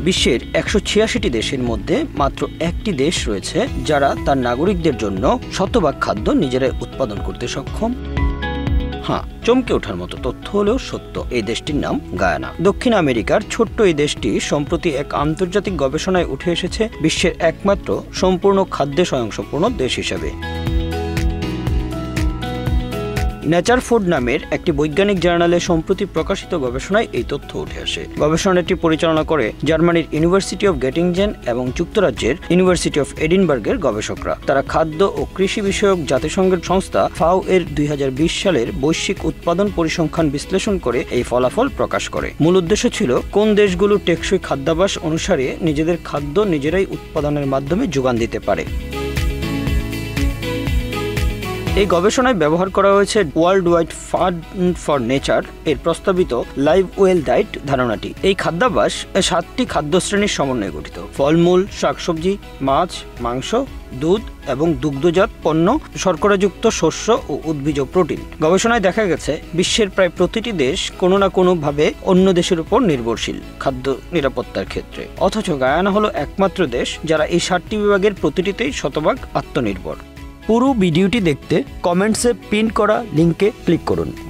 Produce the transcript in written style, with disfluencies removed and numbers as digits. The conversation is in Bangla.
বিশ্বের 186টি দেশের মধ্যে মাত্র একটি দেশ রয়েছে যারা তার নাগরিকদের জন্য শতভাগ খাদ্য নিজেরাই উৎপাদন করতে সক্ষম। হ্যাঁ, চমকে ওঠার মতো তথ্য হলেও সত্য। এই দেশটির নাম গায়ানা। দক্ষিণ আমেরিকার ছোট্ট এই দেশটি সম্প্রতি এক আন্তর্জাতিক গবেষণায় উঠে এসেছে বিশ্বের একমাত্র সম্পূর্ণ খাদ্যে স্বয়ংসম্পূর্ণ দেশ হিসেবে। নেচার ফুড নামের একটি বৈজ্ঞানিক জার্নালে সম্প্রতি প্রকাশিত গবেষণায় এই তথ্য উঠে আসে। গবেষণাটি পরিচালনা করে জার্মানির ইউনিভার্সিটি অফ গেটিংজেন এবং যুক্তরাজ্যের ইউনিভার্সিটি অফ এডিনবার্গের গবেষকরা। তারা খাদ্য ও কৃষি বিষয়ক জাতিসংঘের সংস্থা ফাও এর 2020 সালের বৈশ্বিক উৎপাদন পরিসংখ্যান বিশ্লেষণ করে এই ফলাফল প্রকাশ করে। মূল উদ্দেশ্য ছিল কোন দেশগুলো টেকসই খাদ্যাভ্যাস অনুসারে নিজেদের খাদ্য নিজেরাই উৎপাদনের মাধ্যমে যোগান দিতে পারে। এই গবেষণায় ব্যবহার করা হয়েছে world wide fund for nature এর প্রস্তাবিত লাইভ ওয়েল ডায়েট ধারণাটি। এই খাদ্যাভ্যাস 7টি খাদ্যশ্রেণীর সমন্বয়ে গঠিত: ফলমূল, শাকসবজি, মাছ, মাংস, দুধ এবং দুগ্ধজাত পণ্য, শর্করাযুক্ত শস্য ও উদ্ভিজ প্রোটিন। গবেষণায় দেখা গেছে বিশ্বের প্রায় প্রতিটি দেশ কোনো না কোনোভাবে অন্য দেশের উপর নির্ভরশীল খাদ্য নিরাপত্তার ক্ষেত্রে। অথচ গায়ানা হলো একমাত্র দেশ যারা এই 7টি বিভাগের প্রতিটিতেই শতভাগ আত্মনির্ভর। পুরো ভিডিওটি দেখতে কমেন্টসে পিন করা লিঙ্কে ক্লিক করুন।